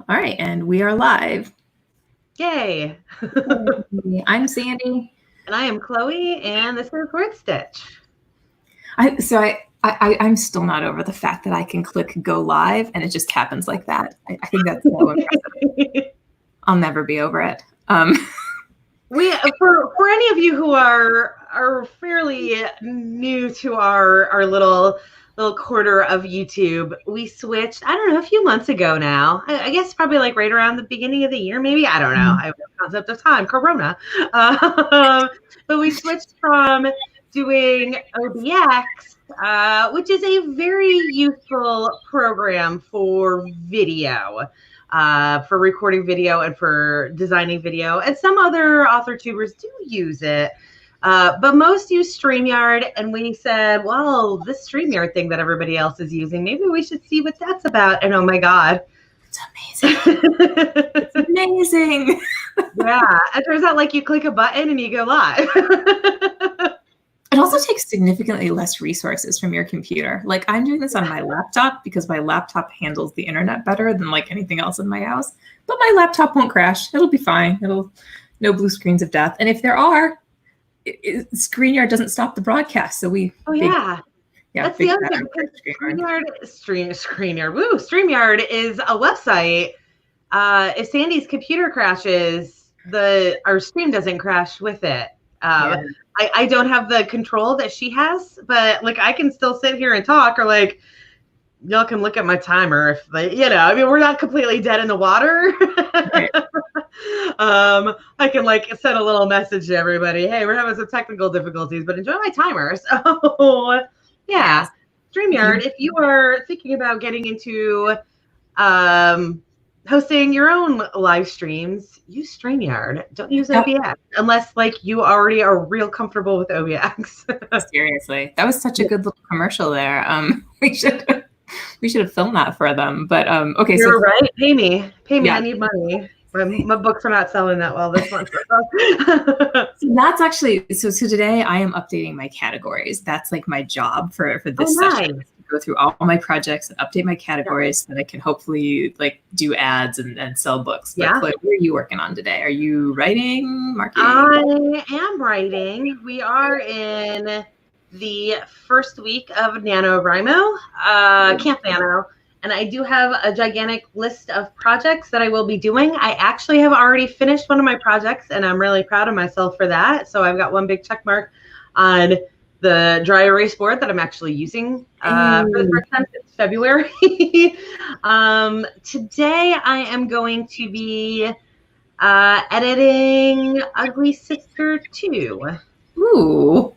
All right, and we are live. Yay! I'm Sandy. And I am Chloe, and this is WordStitch. I'm still not over the fact that I can click go live and it just happens like that. I think that's so impressive. I'll never be over it. For any of you who are fairly new to our little quarter of YouTube, we switched, I don't know, a few months ago now. I guess probably like right around the beginning of the year, maybe. I don't know. I have no concept of time, Corona. But we switched from doing OBX, which is a very useful program for video. For recording video and for designing video. And some other author tubers do use it. But most use StreamYard, and we said, well, this StreamYard thing that everybody else is using, maybe we should see what that's about. And oh my God. It's amazing. It's amazing. Yeah. It turns out like you click a button and you go live. It also takes significantly less resources from your computer. Like I'm doing this on my laptop because my laptop handles the internet better than like anything else in my house. But my laptop won't crash. It'll be fine. No blue screens of death. And if there are, StreamYard doesn't stop the broadcast. So yeah, that's the other thing. StreamYard. Woo! StreamYard is a website. If Sandy's computer crashes, our stream doesn't crash with it. I don't have the control that she has, but like I can still sit here and talk, or like y'all can look at my timer if I mean we're not completely dead in the water. Right. I can like send a little message to everybody. Hey, we're having some technical difficulties, but enjoy my timer. So yeah, StreamYard. If you are thinking about getting into hosting your own live streams, use StreamYard. Don't use OBX unless like you already are real comfortable with OBX. Seriously, that was such a good little commercial there. We should have filmed that for them. But okay, you're right. Pay me. Yeah. I need money. My books are not selling that well this month. That's actually so today I am updating my categories. That's like my job for this session. Nice. Go through all my projects and update my categories so that I can hopefully like do ads and sell books. But Chloe, what are you working on today? Are you writing, marketing? I am writing. We are in the first week of NaNoWriMo, Camp Nano. And I do have a gigantic list of projects that I will be doing. I actually have already finished one of my projects, and I'm really proud of myself for that. So I've got one big check mark on the dry erase board that I'm actually using for the first time since February. Today I am going to be editing Ugly Sister 2. Ooh.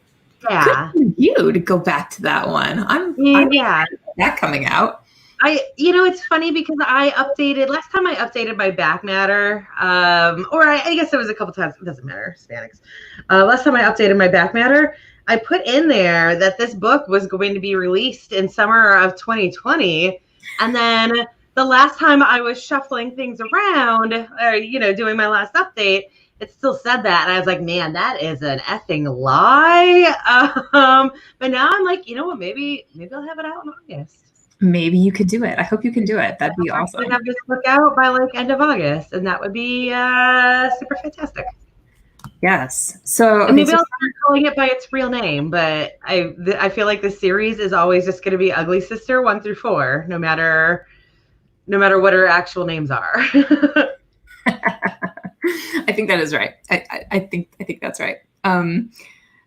Yeah. Good for you to go back to that one. I'm that coming out. It's funny because last time I updated my back matter, or I guess it was a couple times, it doesn't matter, Hispanics. Last time I updated my back matter, I put in there that this book was going to be released in summer of 2020. And then the last time I was shuffling things around, doing my last update, it still said that. And I was like, man, that is an effing lie. But now I'm like, you know what, maybe I'll have it out in August. Maybe you could do it. I hope you can do it. That'd be awesome. I'd have this book out by like end of August, and that would be super fantastic. Yes. So maybe I'll start calling it by its real name, but I feel like the series is always just going to be Ugly Sister 1 through 4, no matter what her actual names are. I think that is right. I think that's right.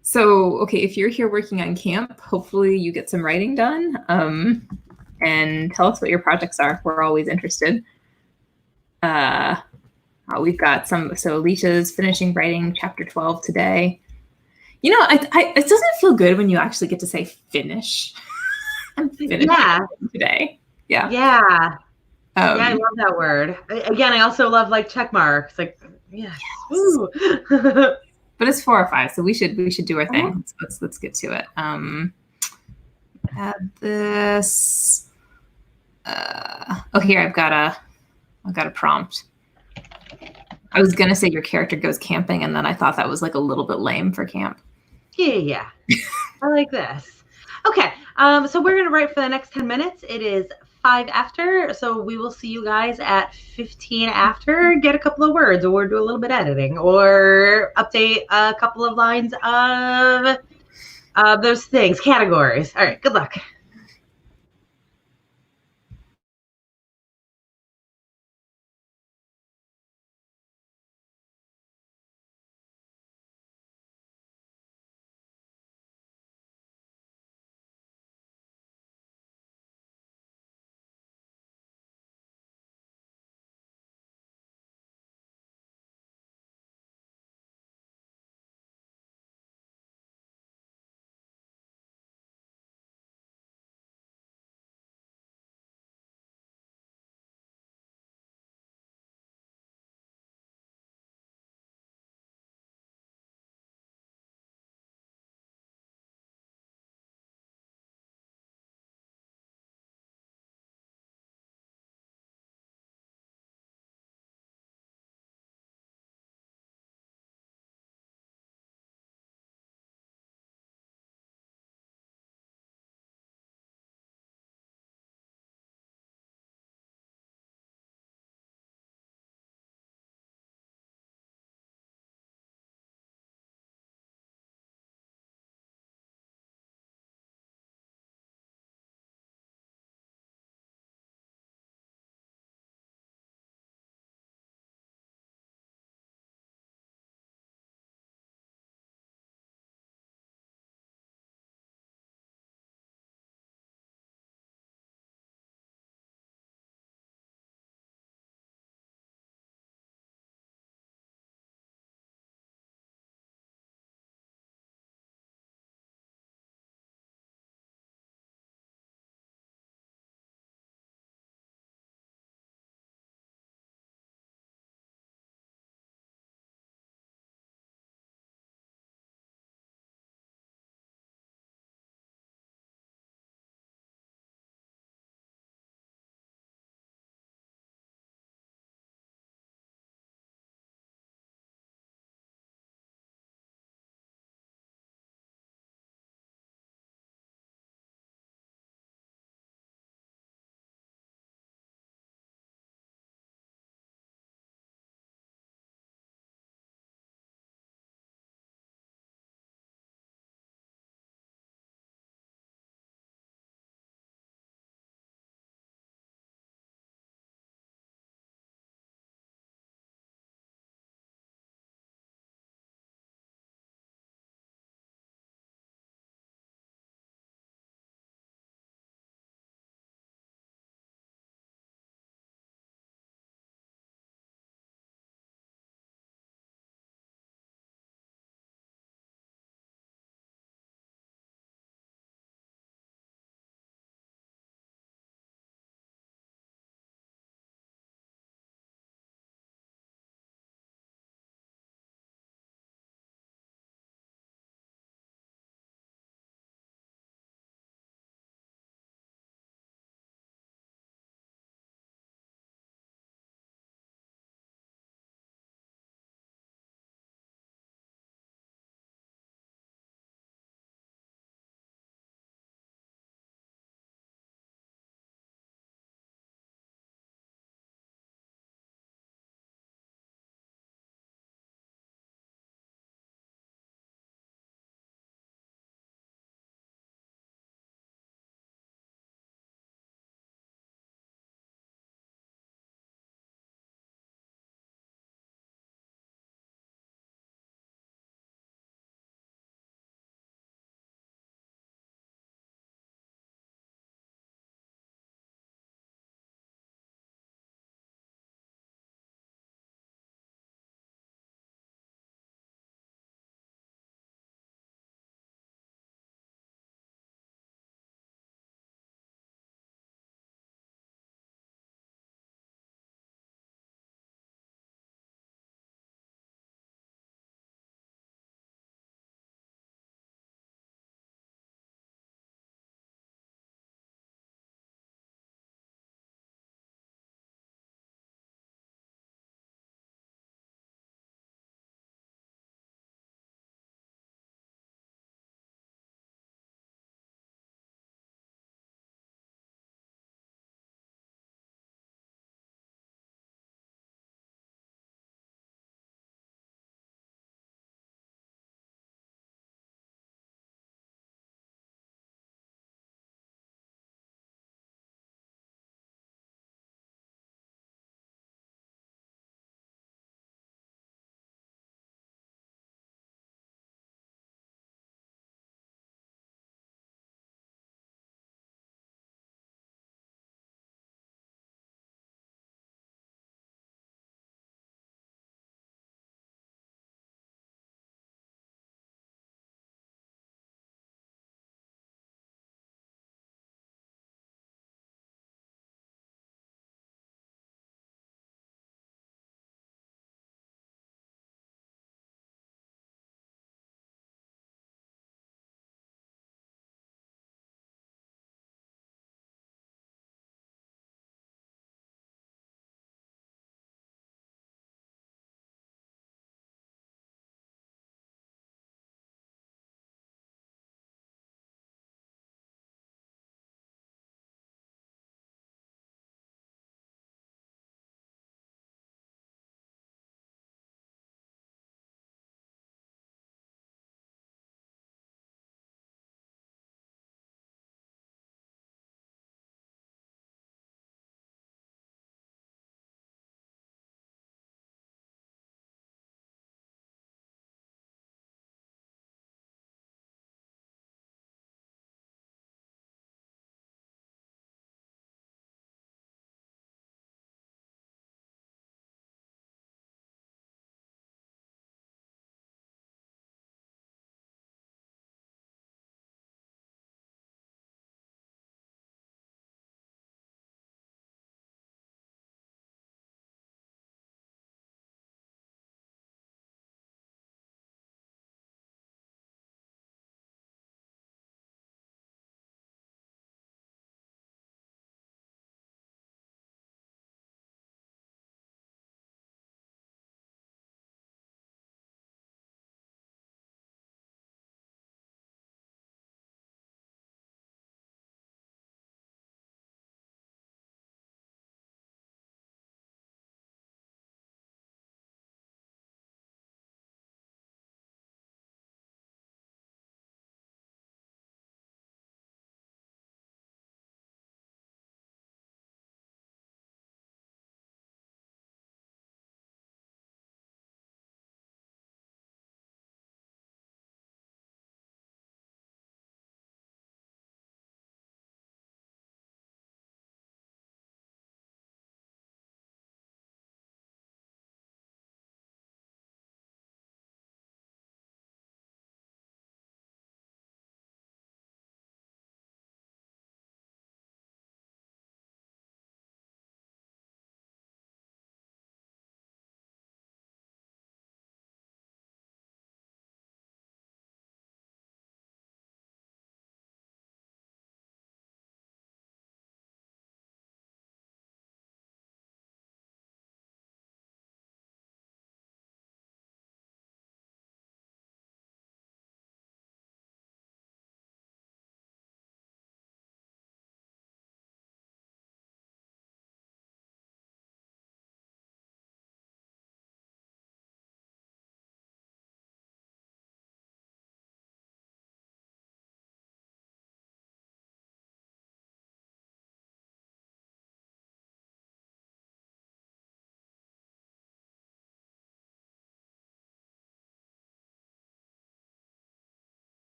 So okay, if you're here working on camp, hopefully you get some writing done. And tell us what your projects are. We're always interested. We've got some. So Alicia's finishing writing chapter 12 today. It doesn't feel good when you actually get to say finish. I'm finishing today. Yeah. Yeah. I love that word. Again, I also love like check marks. Like, yes. Woo. But it's 4 or 5, so we should do our thing. Let's get to it. Add this. Here I've got a prompt. I was gonna say your character goes camping, and then I thought that was like a little bit lame for camp. Yeah. I like this. Okay, so we're gonna write for the next 10 minutes. It is 5 after. So we will see you guys at 15 after. Get a couple of words or do a little bit of editing or update a couple of lines of those things, categories. All right, good luck.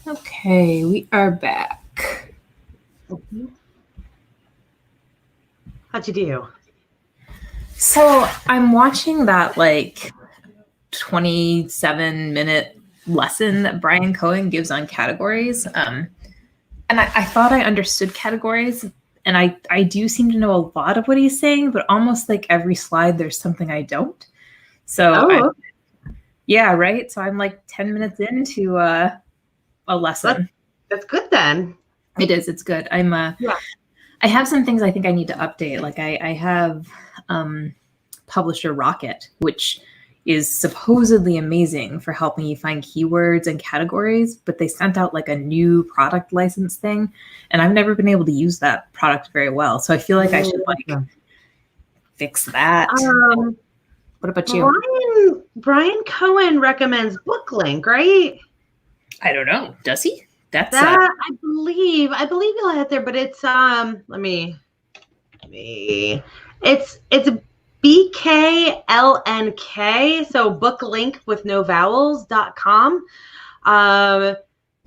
Okay, we are back. How'd you do? So I'm watching that like 27-minute lesson that Brian Cohen gives on categories. And I thought I understood categories, and I do seem to know a lot of what he's saying, but almost like every slide there's something I don't. So yeah, right. So I'm like 10 minutes into a lesson. That's good then. It is. It's good. I have some things I think I need to update. Like I have Publisher Rocket, which is supposedly amazing for helping you find keywords and categories, but they sent out like a new product license thing, and I've never been able to use that product very well. So I feel like I should like fix that. What about you? Brian Cohen recommends BookLink, right? I don't know. Does he? I believe you'll hit there, but it's it's BKLNK, so booklink with no vowels.com. And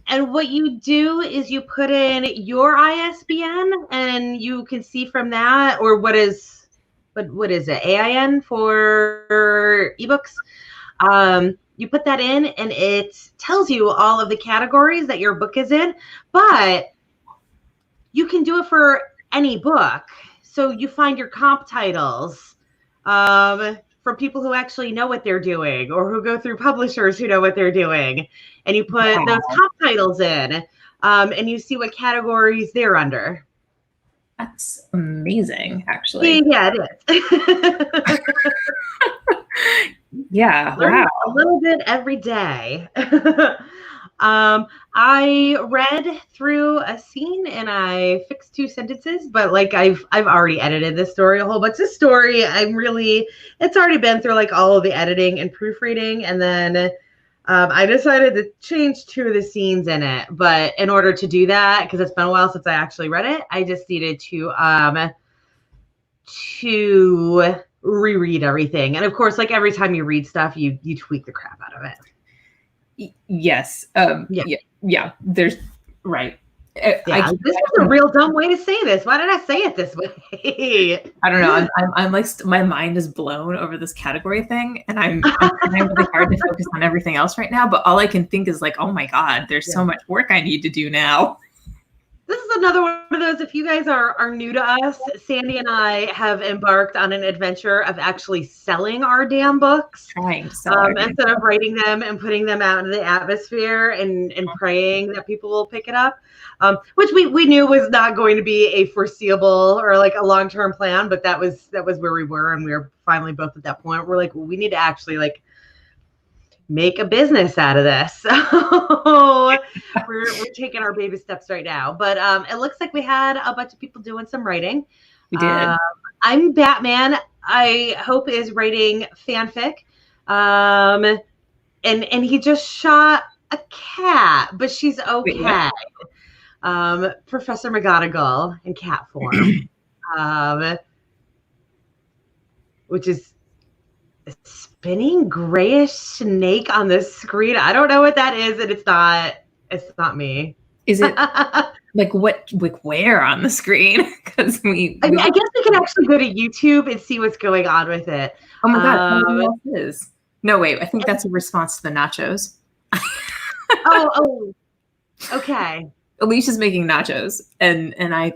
what you do is you put in your ISBN and you can see from that, or what is it? AIN for ebooks. You put that in and it tells you all of the categories that your book is in, but you can do it for any book. So you find your comp titles from people who actually know what they're doing, or who go through publishers who know what they're doing. And you put those comp titles in and you see what categories they're under. That's amazing, actually. Yeah, it is. Yeah, wow. A little bit every day. I read through a scene and I fixed 2 sentences, but like I've already edited this story a whole bunch of story. It's already been through like all of the editing and proofreading, and then I decided to change 2 of the scenes in it. But in order to do that, because it's been a while since I actually read it, I just needed to reread everything. And of course, like every time you read stuff, you tweak the crap out of it. Yes. Yeah. There's right. This is a real dumb way to say this. Why did I say it this way? I don't know. I'm like my mind is blown over this category thing, and I'm trying really hard to focus on everything else right now. But all I can think is like, oh my God, there's so much work I need to do now. This is another one of those, if you guys are new to us, Sandy and I have embarked on an adventure of actually selling our damn books. Trying to sell instead of writing them and putting them out into the atmosphere and praying that people will pick it up, which we knew was not going to be a foreseeable or like a long-term plan, but that was where we were, and we were finally both at that point. We're like, well, we need to actually like make a business out of this. So we're taking our baby steps right now. But it looks like we had a bunch of people doing some writing. We did. I'm Batman. I hope is writing fanfic. And he just shot a cat, but she's okay. Professor McGonagall in cat form. Which is a spinning grayish snake on the screen. I don't know what that is, and it's not me. Is it like where on the screen? Because I guess we can actually go to YouTube and see what's going on with it. Oh my God, something else is. No, wait, I think that's a response to the nachos. oh, okay. Alicia's making nachos, and I'm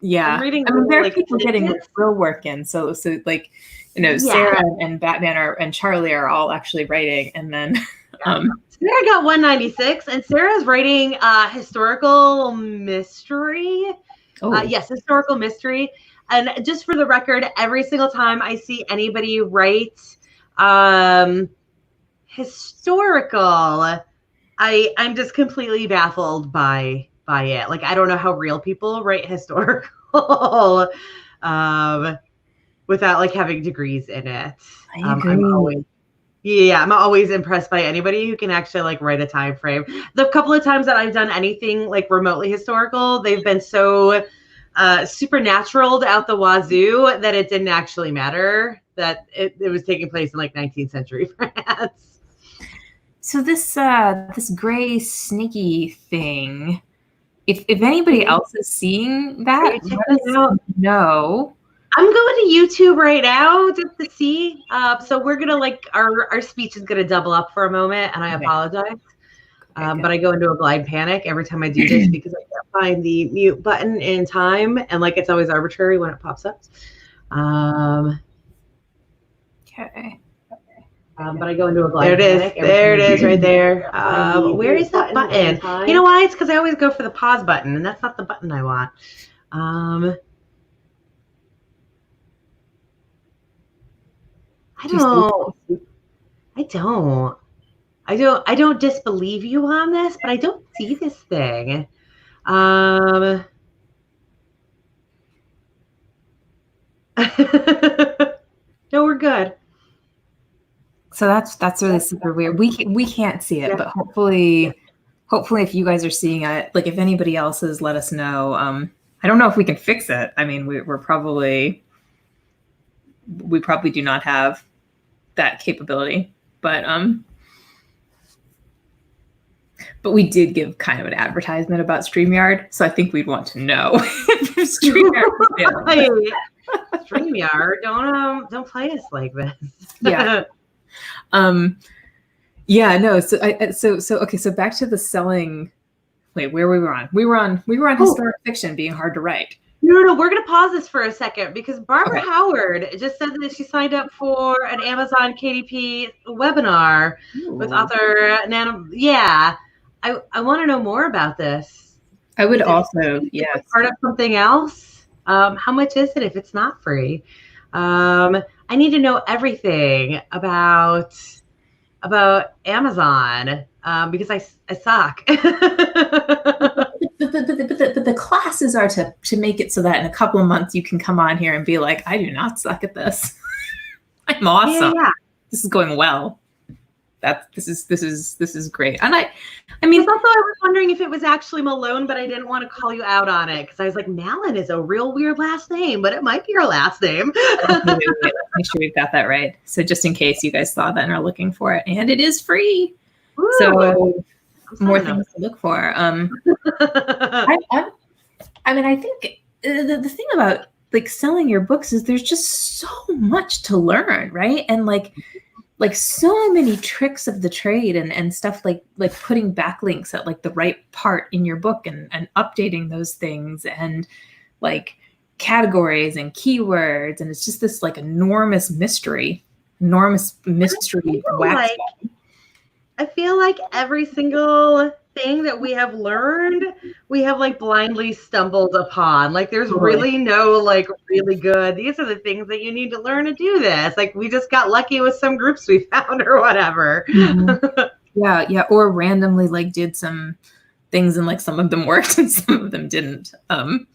reading. I mean, there are people getting real work in. So like, you know, Sarah and Batman and Charlie are all actually writing, and then Sarah got 196, and Sarah's writing historical mystery. Yes, historical mystery. And just for the record, every single time I see anybody write historical, I'm just completely baffled by it. Like, I don't know how real people write historical without like having degrees in it. I agree. I'm always impressed by anybody who can actually like write a time frame. The couple of times that I've done anything like remotely historical, they've been so supernatural out the wazoo that it didn't actually matter that it was taking place in like 19th century France. So this gray snaky thing, if anybody else is seeing that, let us know. I'm going to YouTube right now just to see. So we're gonna our speech is gonna double up for a moment, and I apologize. But I go into a blind panic every time I do this because I can't find the mute button in time, and it's always arbitrary when it pops up. Okay. But I go into a blind panic. There it is, right there. Where is that button? You know why? It's because I always go for the pause button, and that's not the button I want. I don't disbelieve you on this, but I don't see this thing. No, we're good. So that's really super weird. We can't see it, but hopefully if you guys are seeing it, like if anybody else is, let us know. I don't know if we can fix it. I mean, we probably do not have that capability, but we did give kind of an advertisement about StreamYard, so I think we'd want to know if StreamYard is StreamYard, don't play us like this. Yeah. Yeah, no. So okay. So back to the selling. Wait, where we were on? We were on historic fiction being hard to write. No. We're gonna pause this for a second because Barbara Howard just said that she signed up for an Amazon KDP webinar with author Nana. Yeah, I want to know more about this. I would also, part of something else. How much is it if it's not free? I need to know everything about Amazon because I suck. But the classes are to make it so that in a couple of months you can come on here and be like, I do not suck at this. I'm awesome. Yeah. This is going well. This is great. And I mean, also I was wondering if it was actually Malone, but I didn't want to call you out on it because I was like, Malin is a real weird last name, but it might be your last name. Let's make sure we've got that right. So just in case you guys saw that and are looking for it, and it is free. Ooh, so more things to look for. I mean, I think the thing about like selling your books is there's just so much to learn, right? And like so many tricks of the trade and stuff like putting backlinks at like the right part in your book and updating those things and like categories and keywords. And it's just this like enormous mystery wax. I feel like every single thing that we have learned, we have like blindly stumbled upon. Like there's really no like really good, these are the things that you need to learn to do this. Like we just got lucky with some groups we found or whatever. Mm-hmm. Yeah. Or randomly like did some things and like some of them worked and some of them didn't. And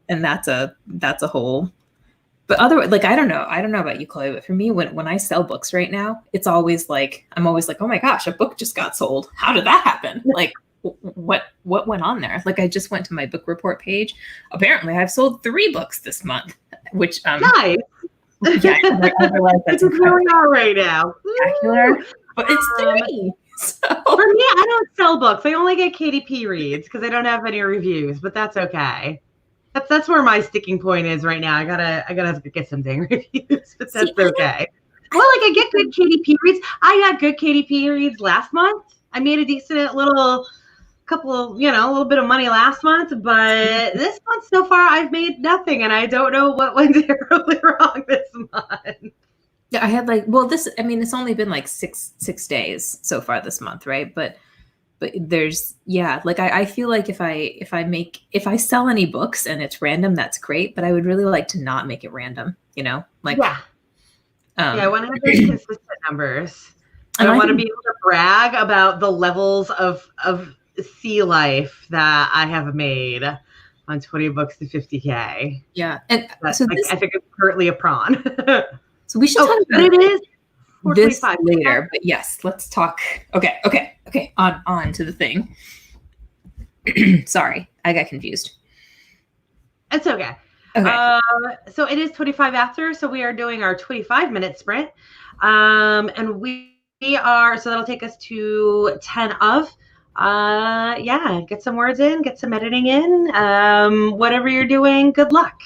that's a whole. But otherwise, like I don't know about you, Chloe, but for me, when I sell books right now, it's always like I'm always like, oh my gosh, a book just got sold. How did that happen? Like, what went on there? Like, I just went to my book report page. Apparently, I've sold 3 books this month, which nice. Yeah, I realize that's where we are right now. Spectacular, but it's 3. So. For me, I don't sell books. I only get KDP reads because I don't have any reviews, but that's okay. That's where my sticking point is right now. I gotta get some dang reviews, but that's okay. Well, like I get good KDP reads. I got good KDP reads last month. I made a decent little bit of money last month, but this month so far I've made nothing, and I don't know what went terribly wrong this month. Yeah, I had it's only been like six days so far this month, right? But there's I feel like if I sell any books and it's random, that's great, but I would really like to not make it random, I want to have very consistent numbers. I want to be able to brag about the levels of sea life that I have made on 20 books to 50K. Yeah. And so I think it's currently a prawn. So we should talk about it is this later, but yes, let's talk. Okay. On to the thing. Sorry, I got confused. It's okay. So it is 25 after, so we are doing our 25-minute sprint. And we so that'll take us to 10 of. Yeah, get some words in, get some editing in. Whatever you're doing, good luck.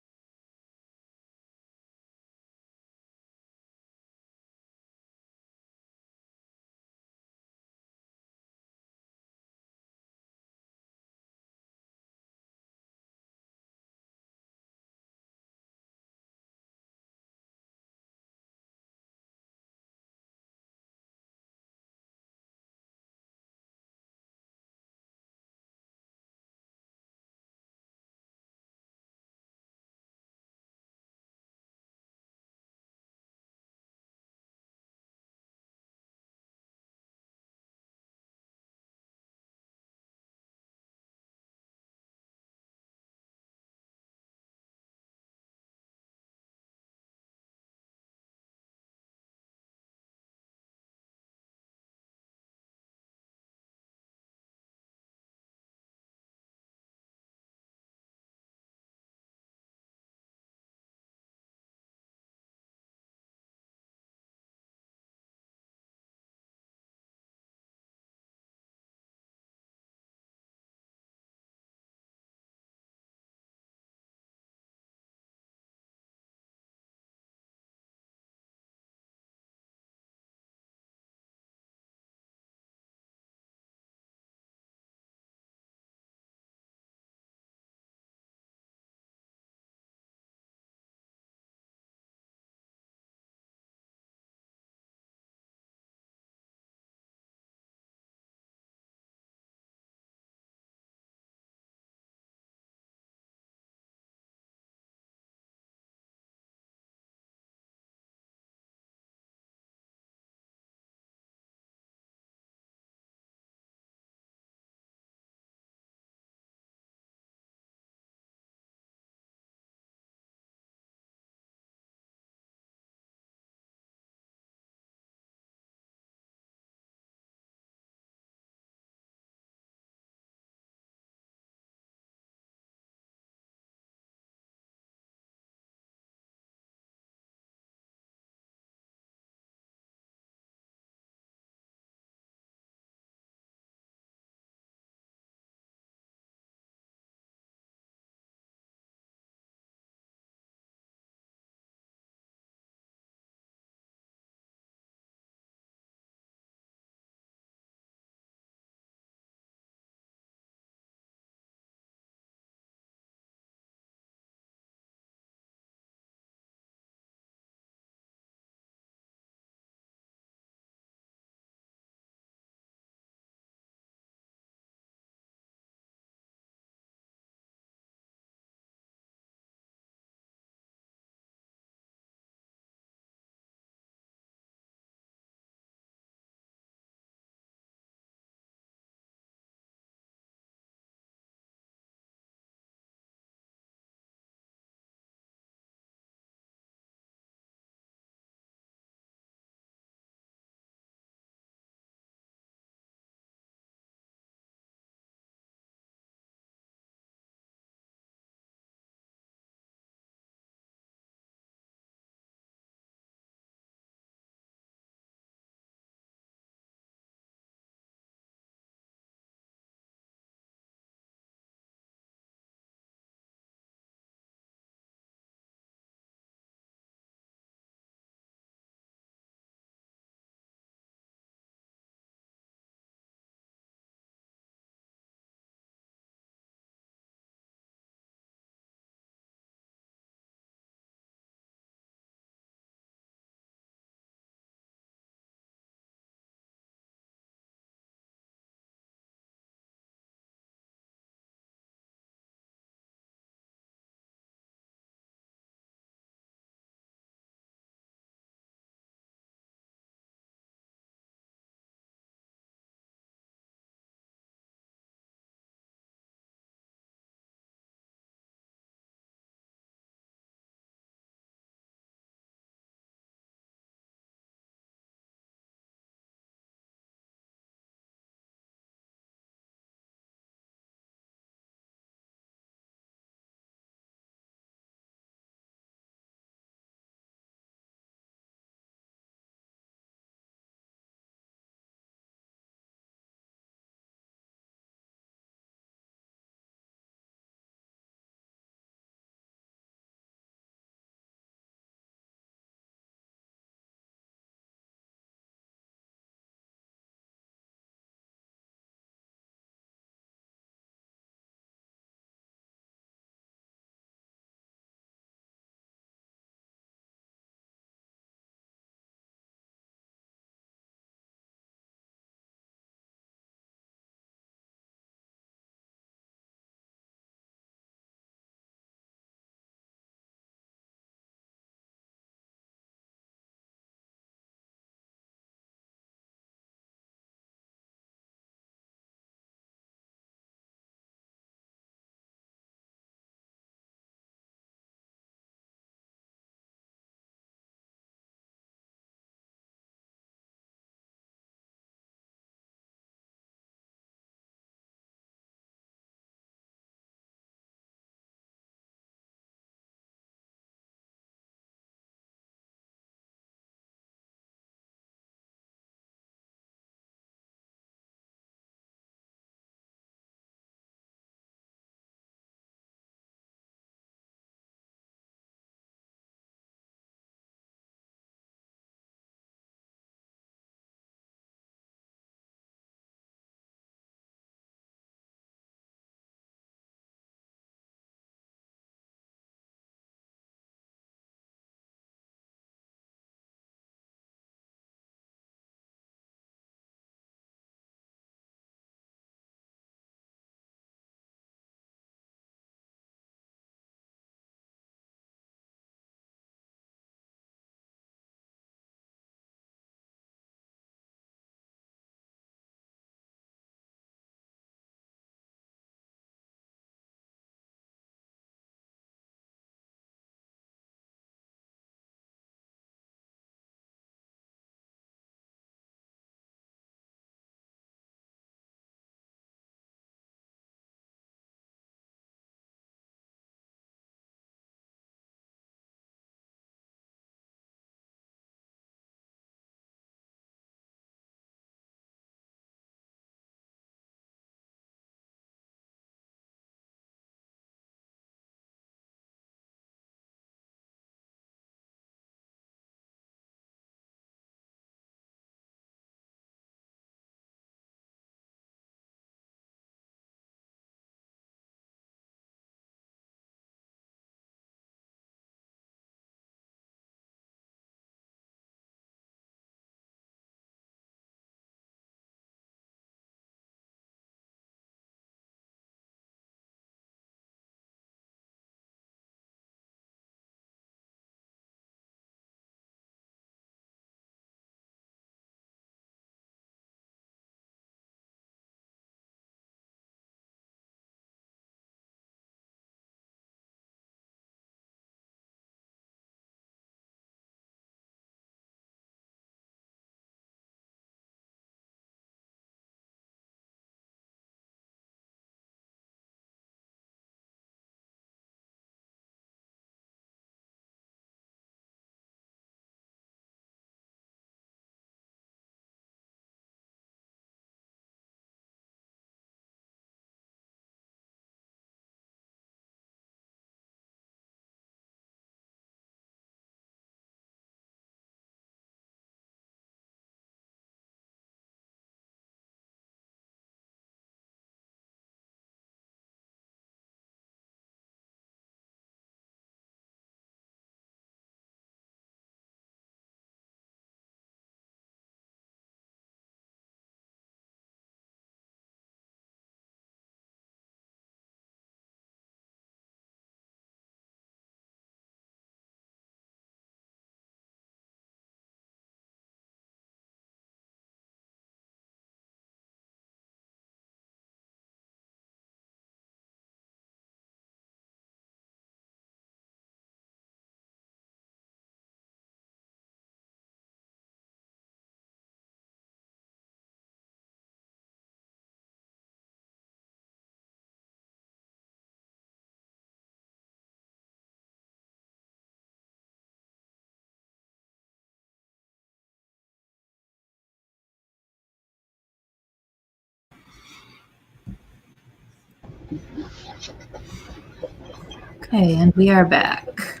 Okay, and we are back.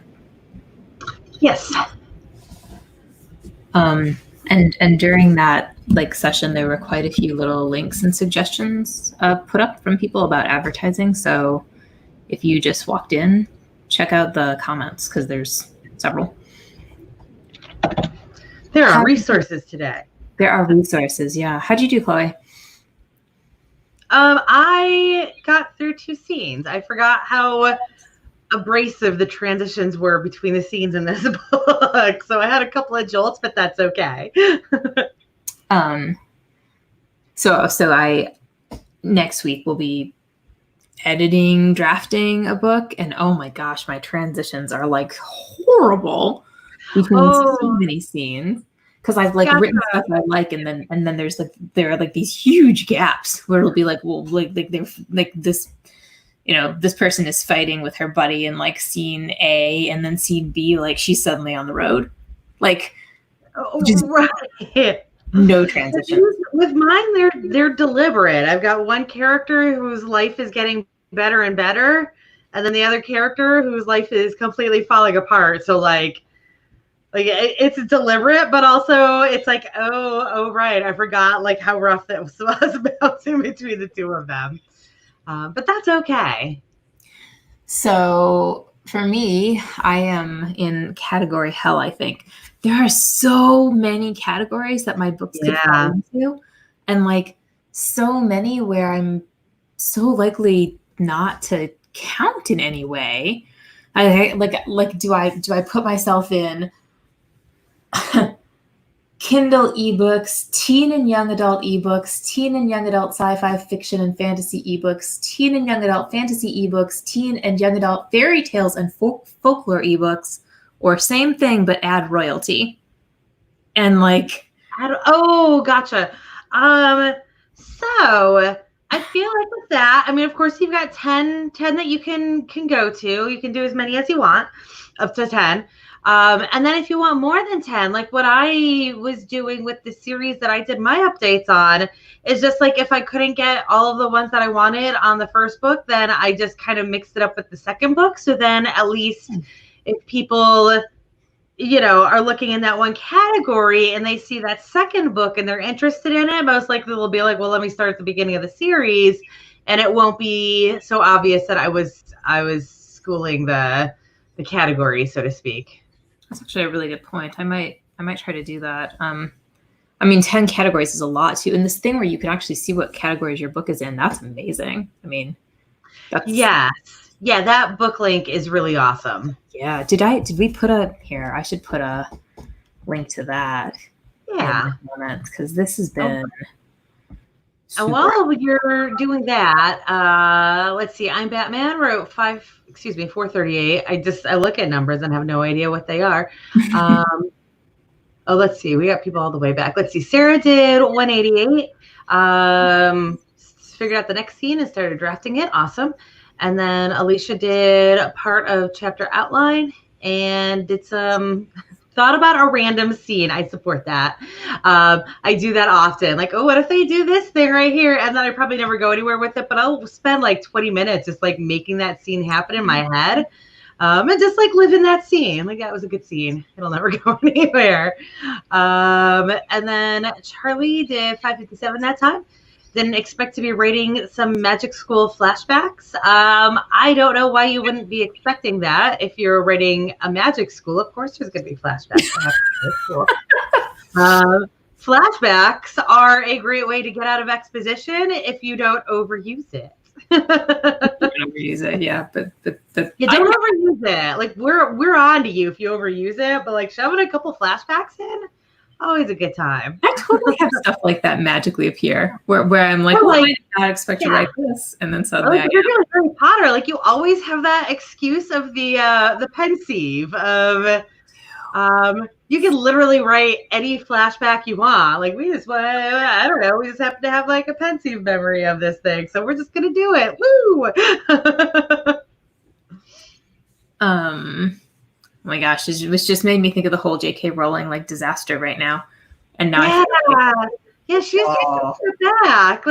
Yes. And during that session, there were quite a few little links and suggestions put up from people about advertising. So if you just walked in, check out the comments because there's several. There are resources today. There are resources, yeah. How'd you do, Chloe? I got through 2 scenes. I forgot how abrasive the transitions were between the scenes in this book. So I had a couple of jolts, but that's okay. So I next week will be editing, drafting a book, and oh my gosh, my transitions are horrible between so many scenes. Because I've written stuff I like, and then there are these huge gaps where it'll be they're this, this person is fighting with her buddy in scene A, and then scene B, she's suddenly on the road, just right. No transition. With mine, they're deliberate. I've got one character whose life is getting better and better, and then the other character whose life is completely falling apart. So it's deliberate, but also it's oh right, I forgot how rough that was bouncing between the two of them. But that's okay. So for me, I am in category hell, I think. There are so many categories that my books could fall into, and so many where I'm so likely not to count in any way. Do I put myself in Kindle ebooks, teen and young adult ebooks, teen and young adult sci-fi fiction and fantasy ebooks, teen and young adult fantasy ebooks, teen and young adult fairy tales and folklore ebooks, or same thing but add royalty? And gotcha. So I feel with that, I mean, of course, you've got 10 that you can go to. You can do as many as you want, up to 10. And then if you want more than 10, what I was doing with the series that I did my updates on is just if I couldn't get all of the ones that I wanted on the first book, then I just kind of mixed it up with the second book. So then at least if people, are looking in that one category and they see that second book and they're interested in it, most likely they'll be well, let me start at the beginning of the series, and it won't be so obvious that I was schooling the category, so to speak. That's actually a really good point. I might try to do that. I mean, 10 categories is a lot too. And this thing where you can actually see what categories your book is in, that's amazing. I mean, yes. Yeah, that book link is really awesome. Yeah. Did we put here? I should put a link to that. Yeah. Because this has been. While you're doing that, let's see. I'm Batman wrote 438. I look at numbers and have no idea what they are. Let's see. We got people all the way back. Let's see. Sarah did 188. Figured out the next scene and started drafting it. Awesome. And then Alicia did a part of chapter outline and did some thought about a random scene. I support that. I do that often. What if they do this thing right here? And then I probably never go anywhere with it, but I'll spend 20 minutes just making that scene happen in my head. And just live in that scene. That was a good scene. It'll never go anywhere. And then Charlie did 557 that time. Didn't expect to be writing some magic school flashbacks. I don't know why you wouldn't be expecting that. If you're writing a magic school, of course there's going to be flashbacks. Flashbacks are a great way to get out of exposition if you don't overuse it. Overuse it, yeah, but you don't overuse it. We're on to you if you overuse it, but shoving a couple flashbacks in, always a good time. I totally have stuff like that magically appear where I'm I did not expect to write this, and then suddenly you're doing Harry Potter. You always have that excuse of the pensieve of you can literally write any flashback you want. We just I don't know, we just happen to have a pensieve memory of this thing, so we're just gonna do it. Woo! Oh my gosh, it was just made me think of the whole J.K. Rowling disaster right now, and now yeah, she's back.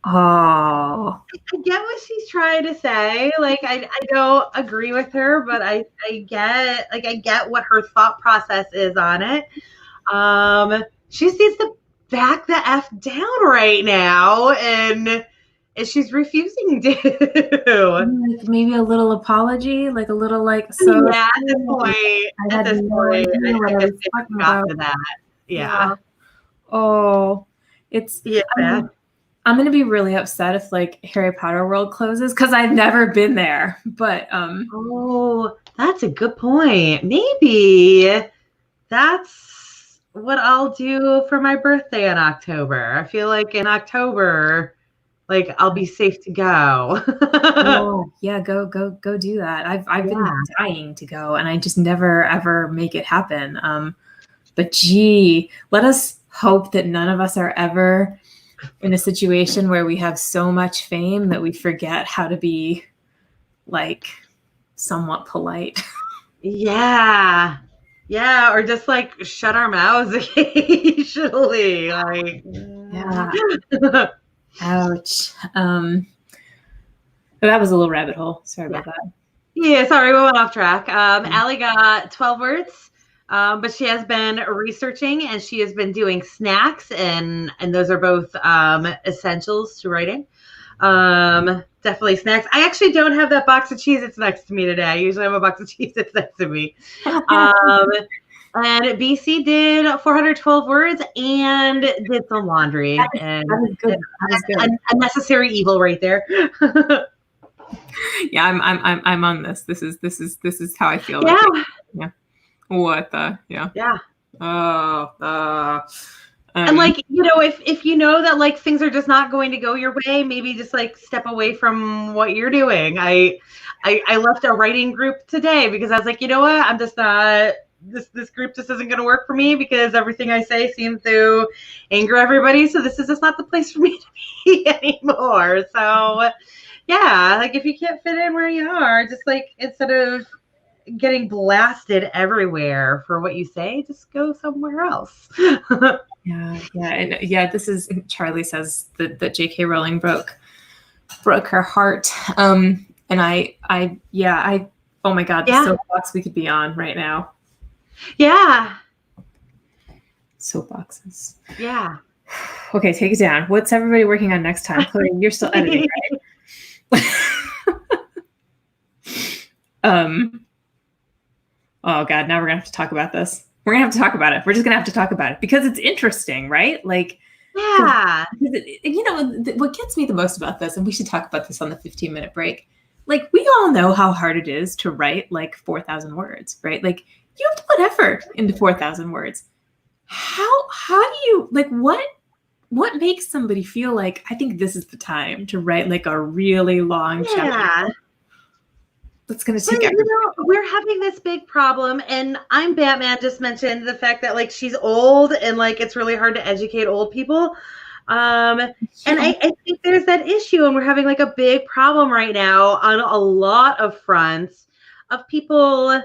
Oh. I get what she's trying to say. Like, I don't agree with her, but I get what her thought process is on it. She just needs to back the F down right now, and she's refusing to. Like maybe a little apology, like a little like, so Yeah, at this sorry, point, I had no idea what I I guess was they talking got about. to that. Yeah. Yeah. Oh, it's Yeah. I'm gonna be really upset if like Harry Potter World closes because I've never been there. But Oh, that's a good point. Maybe that's what I'll do for my birthday in October. I feel like in October, like I'll be safe to go. oh yeah, go do that. I've been Yeah. dying to go and I just never ever make it happen. But gee, let us hope that none of us are ever in a situation where we have so much fame that we forget how to be like somewhat polite. Yeah. Yeah, or just like shut our mouths occasionally. Like Yeah. Ouch. But that was a little rabbit hole. Sorry yeah. about that. Yeah, sorry, we went off track. Allie got 12 words, but she has been researching and she has been doing snacks, and those are both essentials to writing. Definitely snacks. I actually don't have that box of Cheez-Its next to me today. I usually have a box of Cheez-Its next to me. And BC did 412 words and did some laundry. That was good. That was good. A necessary evil right there. Yeah, I'm on this. This is how I feel. Yeah. Yeah. What the? Yeah. Yeah. Oh. And like, you know, if you know that like things are just not going to go your way, maybe just like step away from what you're doing. I left a writing group today because I was like, you know what, I'm just not this group just isn't going to work for me because everything I say seems to anger everybody. So this is just not the place for me to be anymore. So yeah, like if you can't fit in where you are, just like instead of getting blasted everywhere for what you say, just go somewhere else. Yeah. This is Charlie says that J.K. Rowling broke her heart. And I oh my God, the soapbox we could be on right now. Yeah. Soapboxes. Yeah. Okay, take it down. What's everybody working on next time? Chloe, you're still editing, right? Oh God, now we're gonna have to talk about this. We're gonna have to talk about it. We're just gonna have to talk about it because it's interesting, right? Like, yeah, you know, what gets me the most about this, and we should talk about this on the 15-minute break. Like, we all know how hard it is to write like 4,000 words, right? Like, you have to put effort into 4,000 words. How do you like what makes somebody feel like I think this is the time to write like a really long chapter? That's going to take everything. You know, we're having this big problem, and I'm Batman just mentioned the fact that like she's old and like it's really hard to educate old people. And I think there's that issue, and we're having like a big problem right now on a lot of fronts of people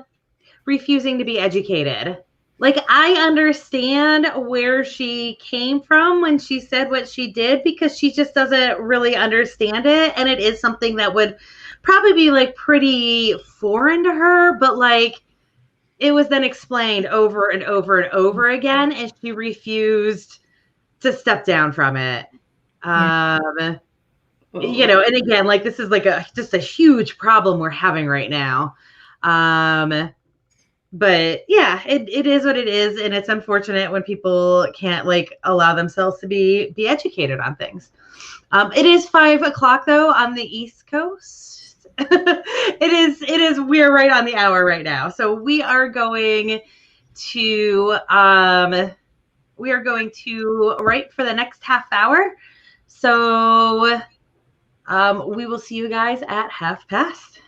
refusing to be educated. Like, I understand where she came from when she said what she did because she just doesn't really understand it. And it is something that would probably be like pretty foreign to her, but like it was then explained over and over and over again, and she refused to step down from it. You know, and again, like this is like just a huge problem we're having right now. But yeah, it is what it is, and it's unfortunate when people can't like allow themselves to be educated on things. It is 5:00 though on the East Coast. It is. We're right on the hour right now, so we are going to write for the next half hour. So we will see you guys at past.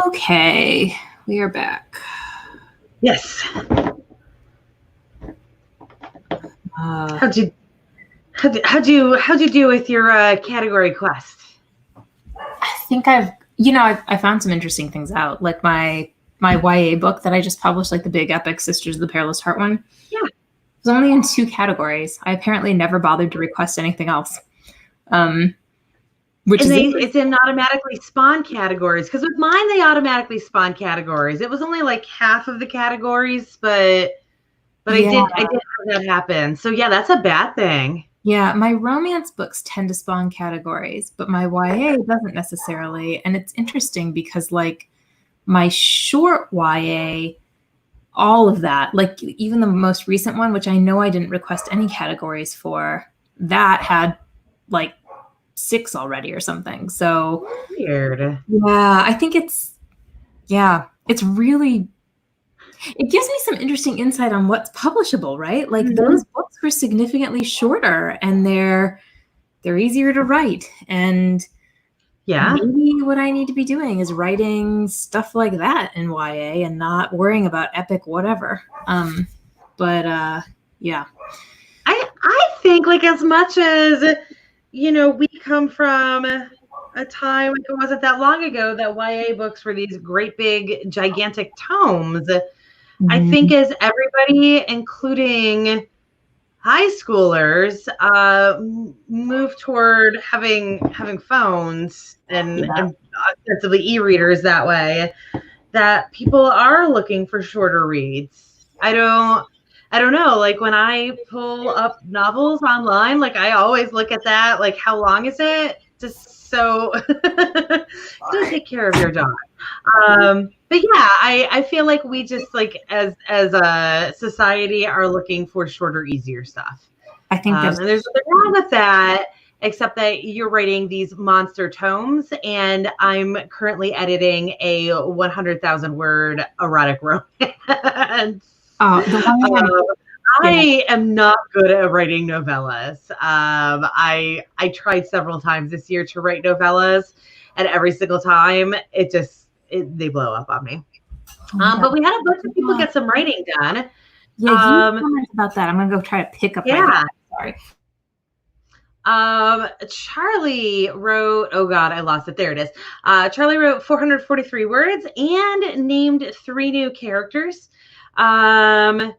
Okay, we are back. Yes. How'd you do with your category quest? I think I found some interesting things out. Like my YA book that I just published, like the big epic Sisters of the Perilous Heart one. Yeah. It was only in 2 categories. I apparently never bothered to request anything else. It's in automatically spawn categories, because with mine they automatically spawn categories. It was only like half of the categories, but yeah. I did have that happen. So yeah, that's a bad thing. Yeah, my romance books tend to spawn categories, but my YA doesn't necessarily. And it's interesting because like my short YA, all of that, like even the most recent one, which I know I didn't request any categories for, that had like 6 already or something. So weird. Yeah, I think it's really, it gives me some interesting insight on what's publishable, right? Like those books were significantly shorter and they're easier to write. And maybe what I need to be doing is writing stuff like that in YA and not worrying about epic whatever. Yeah. I think like as much as, we come from a time, like it wasn't that long ago, that YA books were these great big gigantic tomes. I think as everybody, including high schoolers, move toward having phones and ostensibly e-readers that way, that people are looking for shorter reads. I don't know. Like when I pull up novels online, like I always look at that, like how long is it? Just so do take care of your dog. But yeah, I feel like we just like as a society are looking for shorter, easier stuff. I think there's nothing wrong with that, except that you're writing these monster tomes, and I'm currently editing a 100,000 word erotic romance. I am not good at writing novellas. I tried several times this year to write novellas, and every single time they blow up on me. But we had a bunch of people get some writing done. Yeah, you comment about that. I'm gonna go try to pick up. Sorry. Charlie wrote, oh God, I lost it. There it is. Charlie wrote 443 words and named 3 new characters,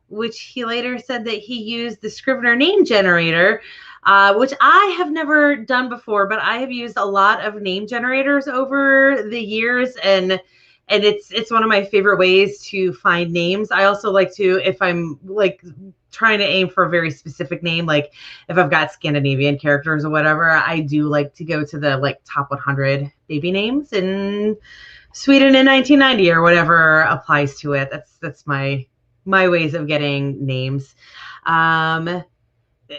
which he later said that he used the Scrivener name generator, which I have never done before, but I have used a lot of name generators over the years, and it's one of my favorite ways to find names. I also like to, if I'm like trying to aim for a very specific name, like if I've got Scandinavian characters or whatever, I do like to go to the like top 100 baby names in Sweden in 1990 or whatever applies to it. That's my ways of getting names.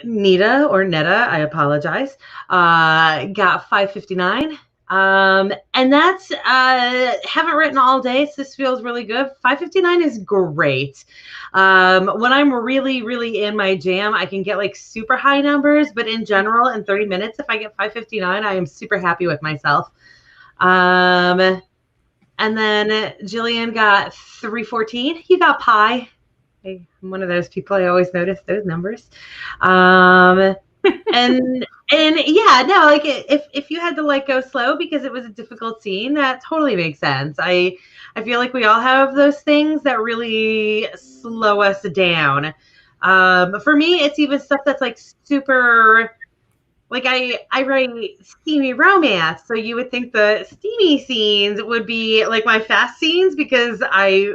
Nita or Netta, I apologize, got 559. And that's haven't written all day, so this feels really good. 559 is great. When I'm really, really in my jam, I can get like super high numbers, but in general, in 30 minutes, if I get 559, I am super happy with myself. And then Jillian got 314. You got pi. I'm one of those people, I always notice those numbers. And yeah, no, like if you had to like go slow because it was a difficult scene, that totally makes sense. I feel like we all have those things that really slow us down. For me, it's even stuff that's like super, like I write steamy romance, so you would think the steamy scenes would be like my fast scenes because I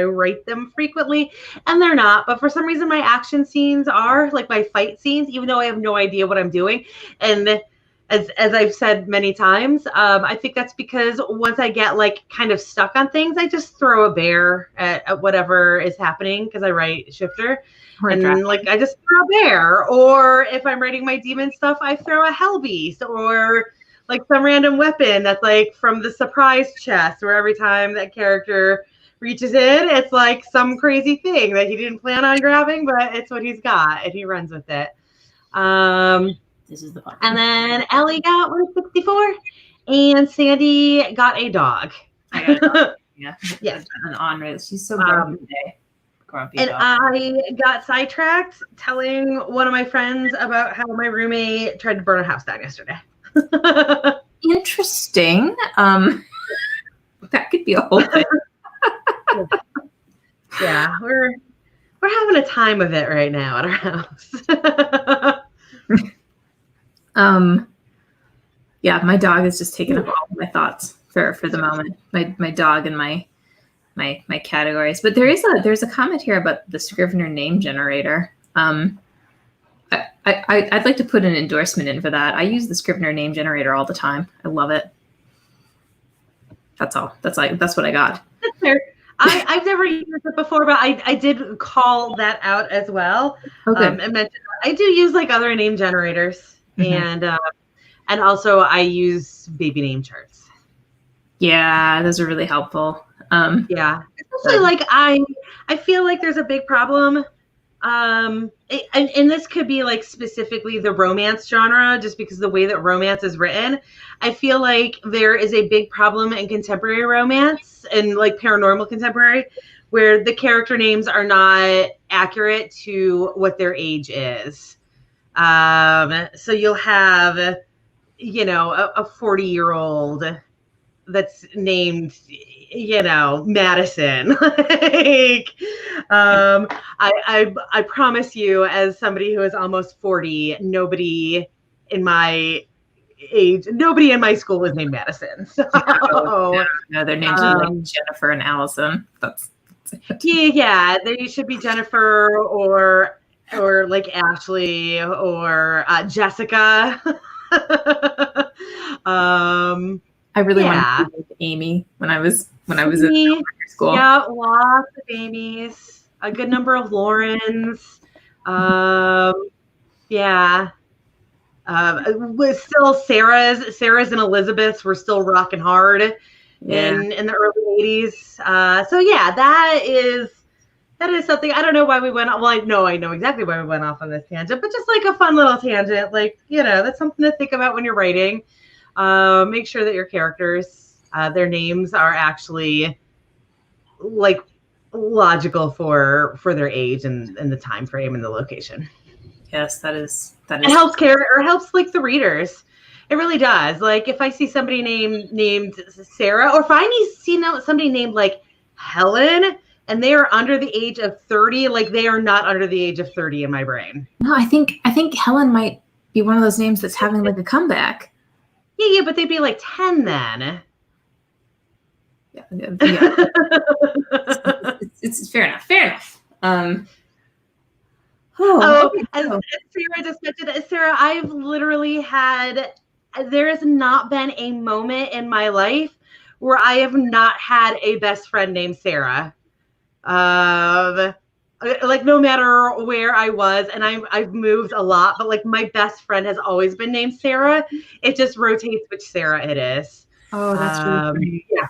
write them frequently, and they're not. But for some reason, my action scenes are, like my fight scenes, even though I have no idea what I'm doing. And as I've said many times, I think that's because once I get like kind of stuck on things, I just throw a bear at whatever is happening because I write shifter. Like I just throw a bear. Or if I'm writing my demon stuff, I throw a hell beast or like some random weapon that's like from the surprise chest, where every time that character reaches in, it's like some crazy thing that he didn't plan on grabbing, but it's what he's got and he runs with it. This is the and then Ellie got 164 and Sandy got a dog. I got it. Yeah. Yes. An on She's so grumpy today. Grumpy And dog. I got sidetracked telling one of my friends about how my roommate tried to burn a house down yesterday. Interesting. That could be a whole thing. Yeah, we're having a time of it right now at our house. Yeah, my dog is just taking up all of my thoughts for the moment. My dog and my categories. But there's a comment here about the Scrivener name generator. I'd like to put an endorsement in for that. I use the Scrivener name generator all the time. I love it. That's all. That's what I got. That's fair. I've never used it before, but I did call that out as well. Okay. And mention I do use like other name generators, and also I use baby name charts. Yeah, those are really helpful. Yeah, especially like I feel like there's a big problem. And this could be like specifically the romance genre, just because the way that romance is written. I feel like there is a big problem in contemporary romance and like paranormal contemporary, where the character names are not accurate to what their age is. So you'll have, a 40-year-old that's named, Madison. Like, I promise you, as somebody who is almost 40, nobody in my school was named Madison. So no, their names are like Jennifer and Allison. That's yeah, they should be Jennifer or like Ashley or Jessica. I really wanted to be like Amy when I was in elementary school. Yeah, lots of Amy's, a good number of Laurens. Yeah. With still Sarah's and Elizabeth's were still rocking hard in the early 80s. So yeah, that is something. I don't know why we went off. Well, I know exactly why we went off on this tangent, but just like a fun little tangent. Like, that's something to think about when you're writing. Make sure that your characters, their names are actually like logical for their age and the time frame and the location. Yes, that is. It helps helps like the readers. It really does. Like if I see somebody named Sarah, or if I see somebody named like Helen, and they are under the age of 30, like they are not under the age of 30 in my brain. No, I think Helen might be one of those names that's having like a comeback. Yeah, but they'd be like 10 then. Yeah. it's fair enough. As Sarah just mentioned, Sarah, I've literally there has not been a moment in my life where I have not had a best friend named Sarah. Like no matter where I was, and I've moved a lot, but like my best friend has always been named Sarah. It just rotates which Sarah it is. Oh, that's really yeah.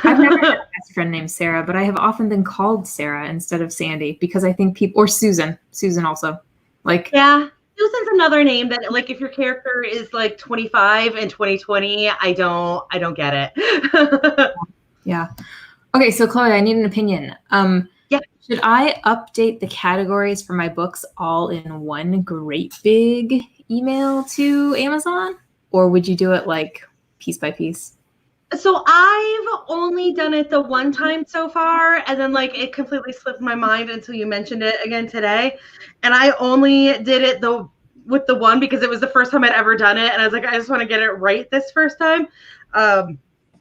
I've never had a best friend named Sarah, but I have often been called Sarah instead of Sandy because I think people, or Susan also, like Susan's another name that like if your character is like 25 in 2020, I don't get it. Yeah. Okay, so Chloe, I need an opinion. Should I update the categories for my books all in one great big email to Amazon, or would you do it like piece by piece? So I've only done it the one time so far, and then like it completely slipped my mind until you mentioned it again today. And I only did it with the one because it was the first time I'd ever done it, and I was like, I just want to get it right this first time.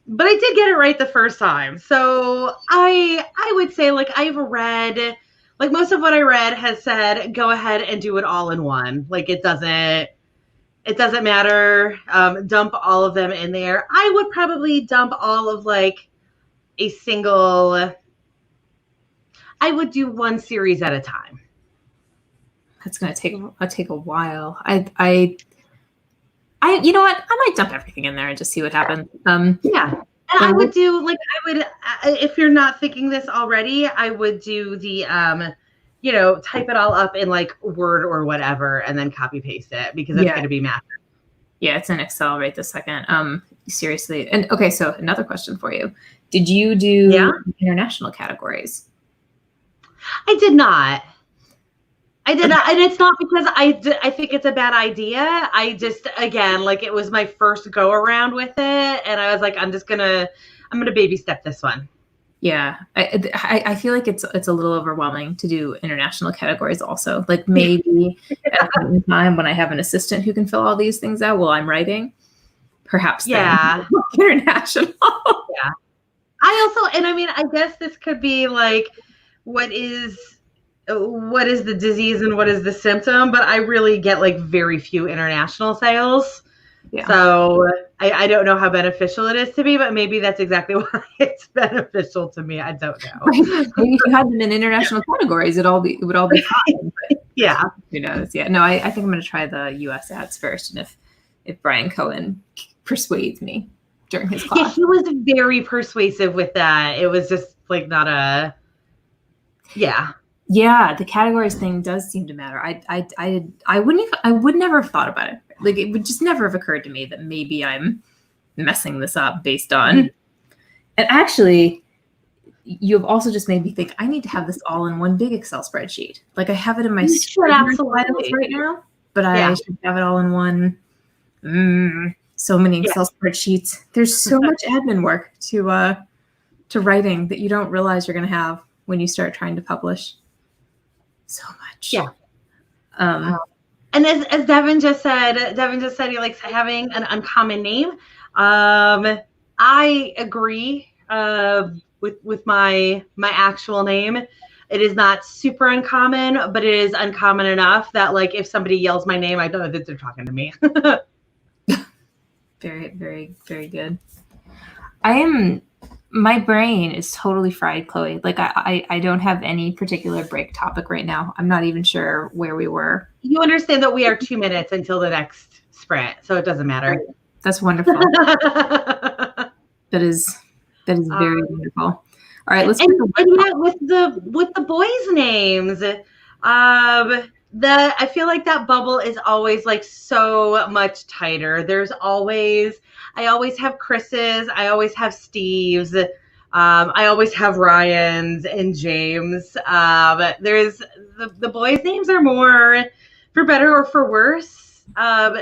But I did get it right the first time. So I would say like I've read, like most of what I read has said, go ahead and do it all in one. Like it doesn't matter. Dump all of them in there. I would probably dump all of like a single, I would do one series at a time. That's going to take a while. You know what? I might dump everything in there and just see what happens. Yeah. And I would do like, if you're not thinking this already, I would do the, type it all up in like Word or whatever, and then copy paste it because it's going to be massive. Yeah, it's in Excel right this second. Seriously. And okay, so another question for you. Did you do international categories? I did not. I did not, and it's not because I think it's a bad idea. I just, again, like it was my first go around with it, and I was like, I'm gonna baby step this one. Yeah, I feel like it's a little overwhelming to do international categories also. Like maybe at a point in time when I have an assistant who can fill all these things out while I'm writing, perhaps then international. Yeah. I also, and I mean, I guess this could be like, what is the disease and what is the symptom? But I really get like very few international sales. Yeah. So I don't know how beneficial it is to me, but maybe that's exactly why it's beneficial to me. I don't know. Maybe if you had them in international categories, it would all be fine. But yeah. Who knows? Yeah. No, I think I'm going to try the U.S. ads first, and if Brian Cohen persuades me during his class. Yeah, he was very persuasive with that. It was just like not a. Yeah. Yeah, the categories thing does seem to matter. I would never have thought about it. Like it would just never have occurred to me that maybe I'm messing this up based on. And actually, you've also just made me think I need to have this all in one big Excel spreadsheet. Like I have it in my files right now, but I should have it all in one. So many Excel spreadsheets. There's so much admin work to writing that you don't realize you're going to have when you start trying to publish. So much. Yeah. And as Devin just said he likes having an uncommon name. I agree with my actual name. It is not super uncommon, but it is uncommon enough that like if somebody yells my name, I know that they're talking to me. Very, very, very good. My brain is totally fried, Chloe. Like I don't have any particular break topic right now. I'm not even sure where we were. You understand that we are 2 minutes until the next sprint, so it doesn't matter. That's wonderful. That is very wonderful. All right, let's. And yeah, with the boys' names, I feel like that bubble is always like so much tighter. I always have Chris's. I always have Steve's. I always have Ryan's and James. There's the boys' names are more, for better or for worse.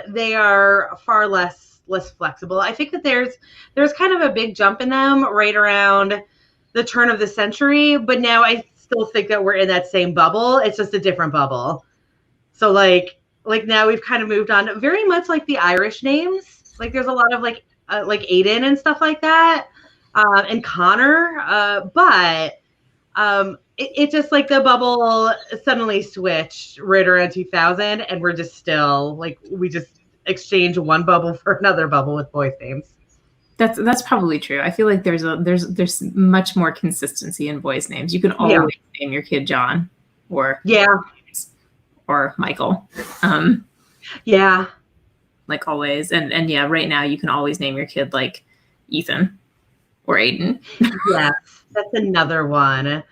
They are far less flexible. I think that there's kind of a big jump in them right around the turn of the century, but now I still think that we're in that same bubble. It's just a different bubble. So like now we've kind of moved on, very much like the Irish names. Like there's a lot of like Aiden and stuff like that, and Connor. But it just like the bubble suddenly switched right around 2000, and we're just still like we just exchange one bubble for another bubble with boys' names. That's probably true. I feel like there's much more consistency in boys' names. You can always name your kid John or or Michael. Like always. And yeah, right now you can always name your kid like Ethan or Aiden. Yes, that's another one.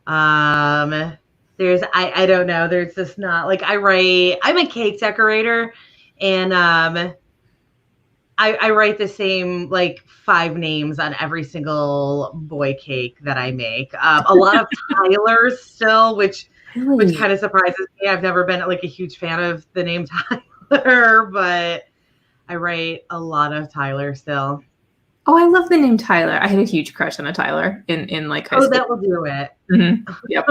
There's I don't know. There's just not like I'm a cake decorator, and I write the same like 5 names on every single boy cake that I make. A lot of Tylers still, which kind of surprises me. I've never been like a huge fan of the name Tyler, but I write a lot of Tyler still. Oh, I love the name Tyler. I had a huge crush on a Tyler in like high school. Oh, that will do it. Mm-hmm. Yep.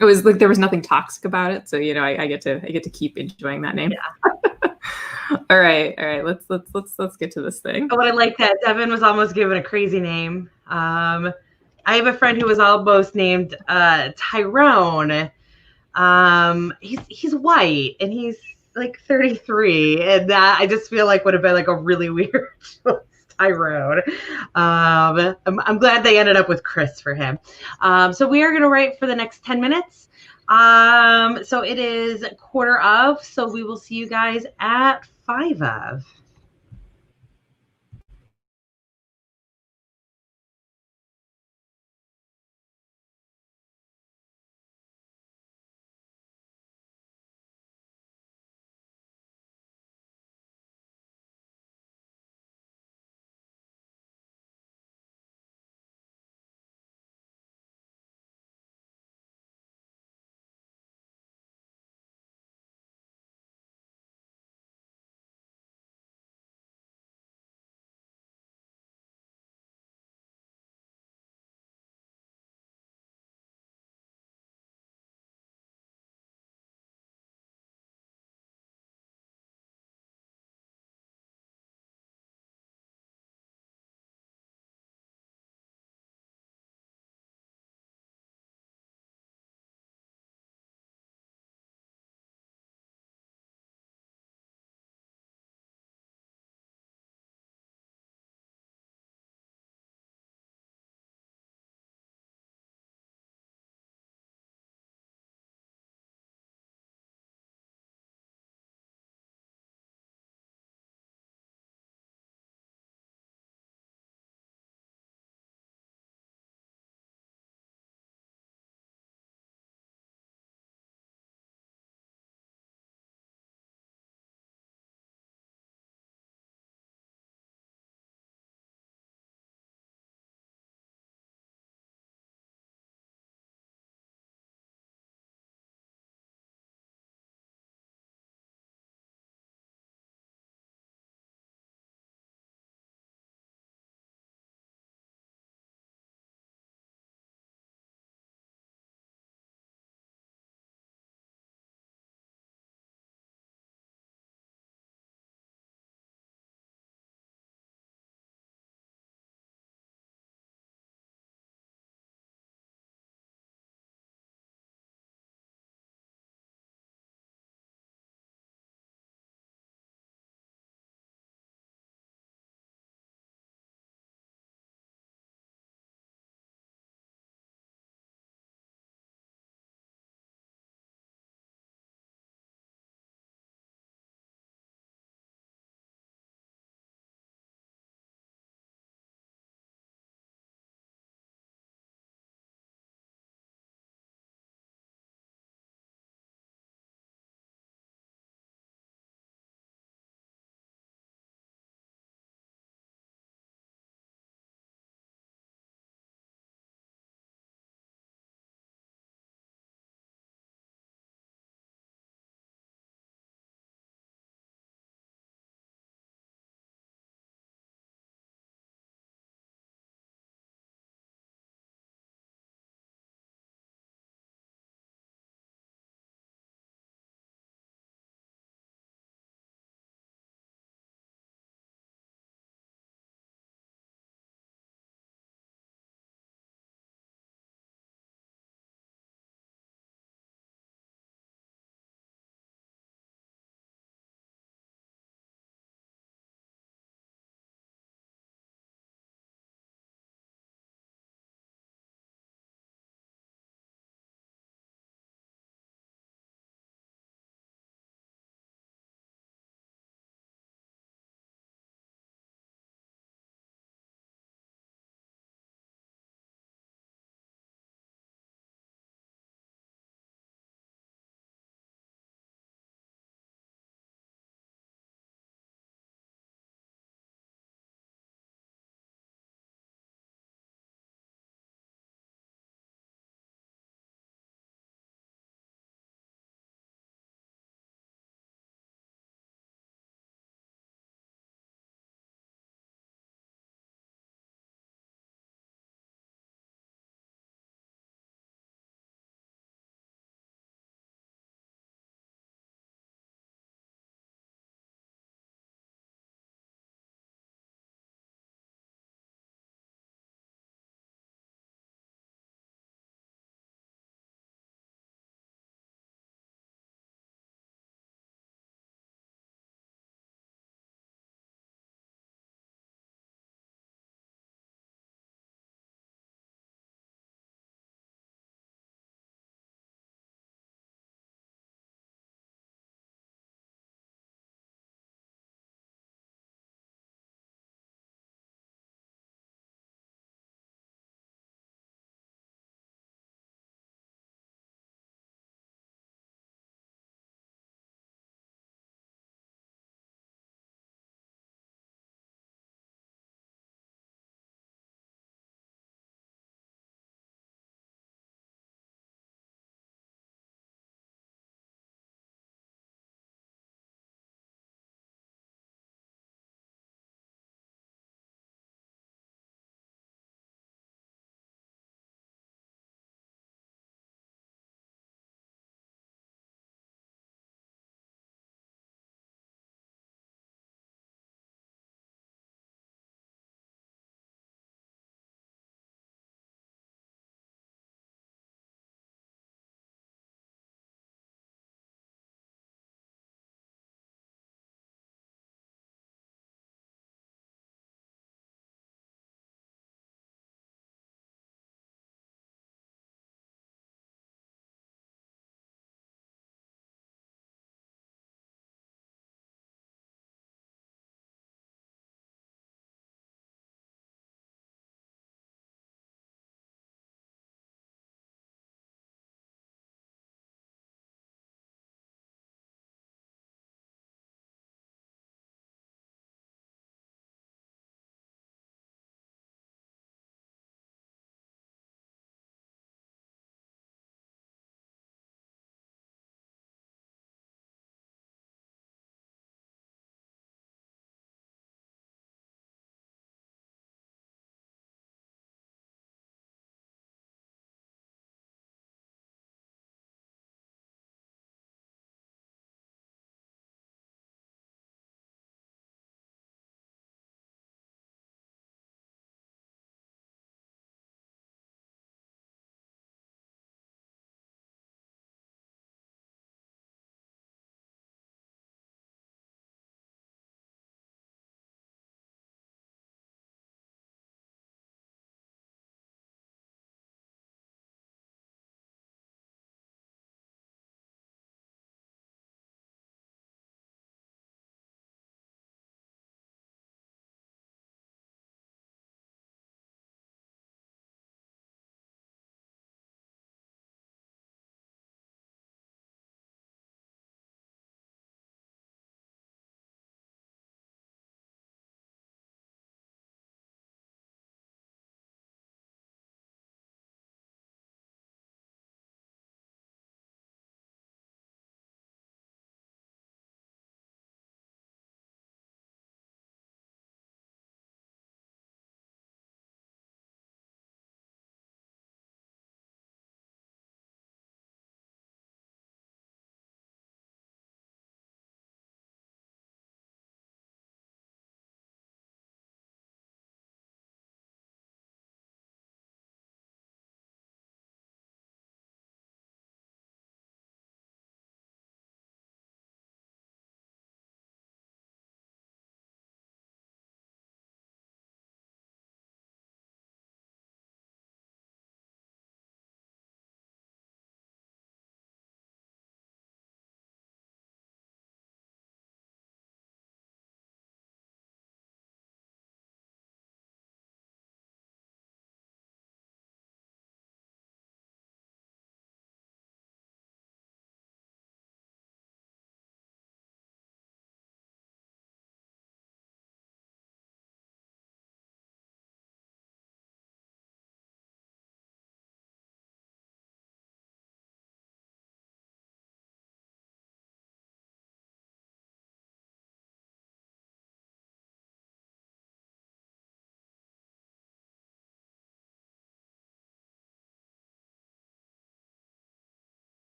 It was like there was nothing toxic about it, so you know I get to keep enjoying that name. Yeah. All right. Let's get to this thing. Oh, but I like that Devin was almost given a crazy name. I have a friend who was almost named Tyrone. He's white and he's like 33, and that I just feel like would have been like a really weird Tyrone. I'm glad they ended up with Chris for him. So we are going to write for the next 10 minutes. So it is 4:15, so we will see you guys at 5:00.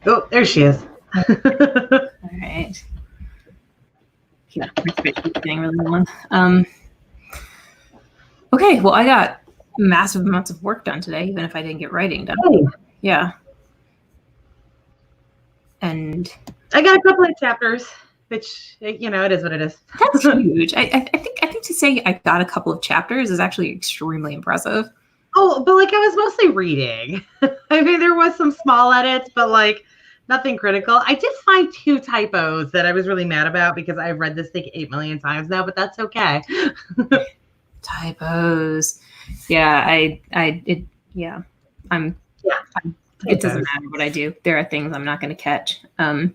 Oh, there she is. All right. Yeah, my spreadsheet's getting really long. Okay, well, I got massive amounts of work done today, even if I didn't get writing done. Hey. Yeah. And I got a couple of chapters, which, you know, it is what it is. that's huge. I think to say I got a couple of chapters is actually extremely impressive. Oh, but like I was mostly reading. I mean, there was some small edits, but like nothing critical. I did find 2 typos that I was really mad about because I've read this thing 8 million times now, but that's okay. Typos. Yeah, it doesn't matter what I do. There are things I'm not going to catch. Yeah.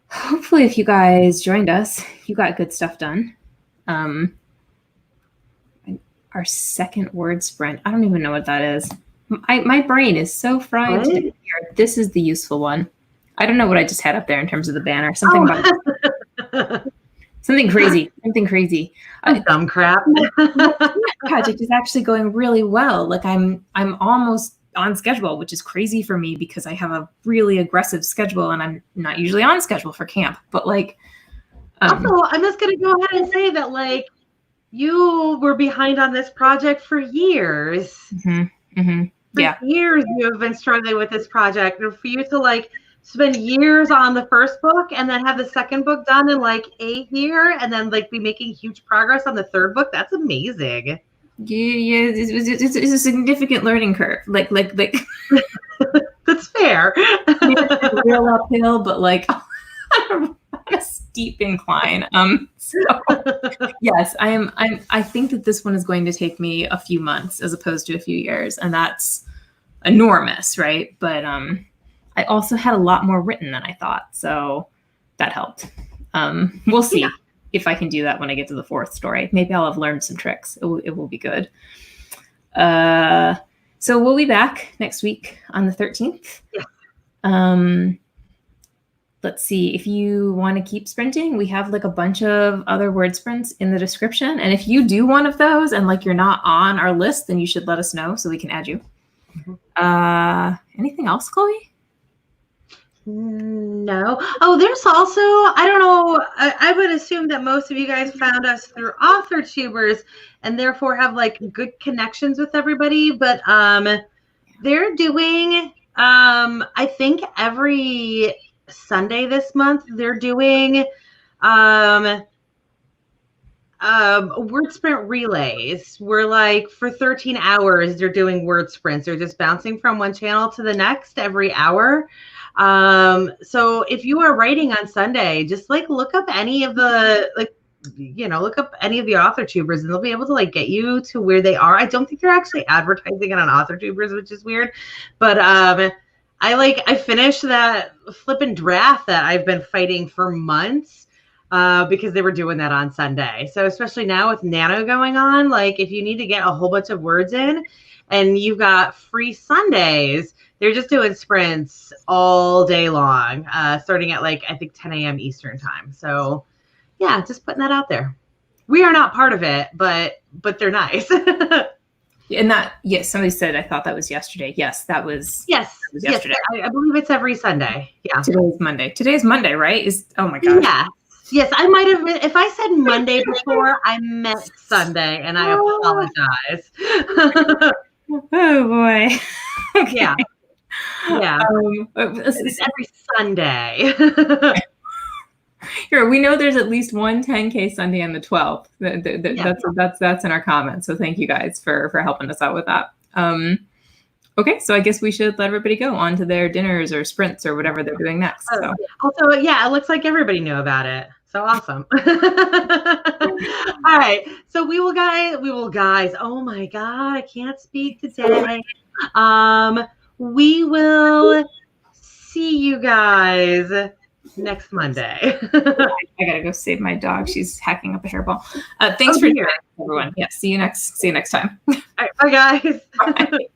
Hopefully, if you guys joined us, you got good stuff done. Our second word sprint. I don't even know what that is. My brain is so fried today. Here. This is the useful one. I don't know what I just had up there in terms of the banner. Something about something crazy. Something crazy. Dumb crap. Project is actually going really well. Like I'm almost on schedule, which is crazy for me because I have a really aggressive schedule and I'm not usually on schedule for camp. But like, also, I'm just gonna go ahead and say that like you were behind on this project for years. Yeah, years you have been struggling with this project, and for you to like spend years on the first book and then have the second book done in like a year and then like be making huge progress on the third book, that's amazing. Yeah, it's a significant learning curve. Like that's fair. It's a real uphill, but like a steep incline. So yes, I think that this one is going to take me a few months as opposed to a few years, and that's enormous, right? But I also had a lot more written than I thought, so that helped. We'll see if I can do that when I get to the 4th story. Maybe I'll have learned some tricks. It will be good. So we'll be back next week on the 13th. Yeah. Let's see, if you want to keep sprinting, we have like a bunch of other word sprints in the description. And if you do one of those and like you're not on our list, then you should let us know so we can add you. Anything else, Chloe? No. Oh, there's also, I don't know, I would assume that most of you guys found us through AuthorTubers and therefore have like good connections with everybody. But they're doing, I think every Sunday this month, they're doing word sprint relays where like for 13 hours, they're doing word sprints. They're just bouncing from one channel to the next every hour. So if you are writing on Sunday, just like look up any of the, like, you know, look up any of the AuthorTubers and they'll be able to like get you to where they are. I don't think they're actually advertising it on AuthorTubers, which is weird, but, I finished that flipping draft that I've been fighting for months, because they were doing that on Sunday. So especially now with Nano going on, like if you need to get a whole bunch of words in and you've got free Sundays, they're just doing sprints all day long, starting at like, I think 10 a.m. Eastern time. So yeah, just putting that out there. We are not part of it, but they're nice. And that, yes, somebody said, I thought that was yesterday. Yes, that was yesterday. Yes, I believe it's every Sunday. Yeah. Today's Monday. Today's Monday, right? Oh my gosh. Yeah. Yes, I might have been, if I said Monday before, I meant Sunday, and I apologize. Oh boy. Okay. Yeah. Yeah. It's every Sunday. Here, we know there's at least one 10K Sunday on the 12th. That's in our comments. So thank you guys for helping us out with that. Okay, so I guess we should let everybody go on to their dinners or sprints or whatever they're doing next. So. Also, yeah, it looks like everybody knew about it. So awesome. All right. So we will guys. Oh my God, I can't speak today. We will see you guys next Monday. I gotta go save my dog. She's hacking up a hairball. Thanks for joining, everyone. Yeah, see you next time. All right, bye guys. Bye.